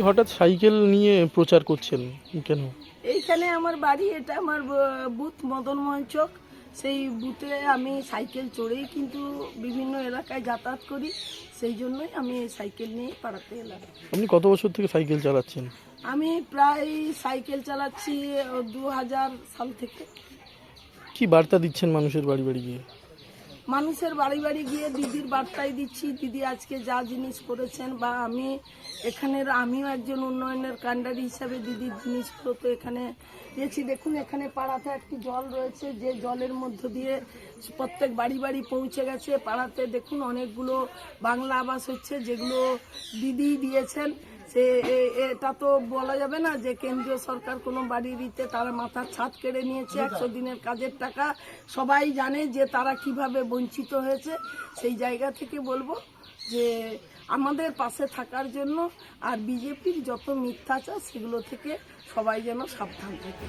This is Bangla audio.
হঠাৎ সাইকেল নিয়ে প্রচার করছেন কেন? এইখানে আমার বাড়ি, এটা আমার বুথ মদনমোহন চক। সেই বুথে আমি সাইকেল চড়েই কিন্তু বিভিন্ন এলাকায় যাতায়াত করি, সেই জন্যই আমি সাইকেল নিয়ে পাড়াতে এলাম। আপনি কত বছর থেকে সাইকেল চালাচ্ছেন? আমি প্রায় সাইকেল চালাচ্ছি 2000 সাল থেকে। কি বার্তা দিচ্ছেন মানুষের বাড়ি বাড়ি গিয়ে? মানুষের বাড়ি বাড়ি গিয়ে দিদির বার্তাই দিচ্ছি। দিদি আজকে যা জিনিস করেছেন, বা আমি এখানের আমিও একজন উন্নয়নের কাণ্ডারি হিসাবে দিদির জিনিসগুলো তো এখানে দিয়েছি। দেখুন এখানে পাড়াতে একটি জল রয়েছে, যে জলের মধ্য দিয়ে প্রত্যেক বাড়ি বাড়ি পৌঁছে গেছে। পাড়াতে দেখুন অনেকগুলো বাংলা আবাস হচ্ছে, যেগুলো দিদি দিয়েছেন। সে এটা তো বলা যাবে না যে কেন্দ্রীয় সরকার কোনো বাড়ি দিতে তারা মাথার ছাদ কেড়ে নিয়েছে। 100 দিনের কাজের টাকা সবাই জানে যে তারা কিভাবে বঞ্চিত হয়েছে। সেই জায়গা থেকে বলবো যে আমাদের পাশে থাকার জন্য, আর বিজেপির যত মিথ্যাচার সেগুলো থেকে সবাই যেন সাবধান থাকে।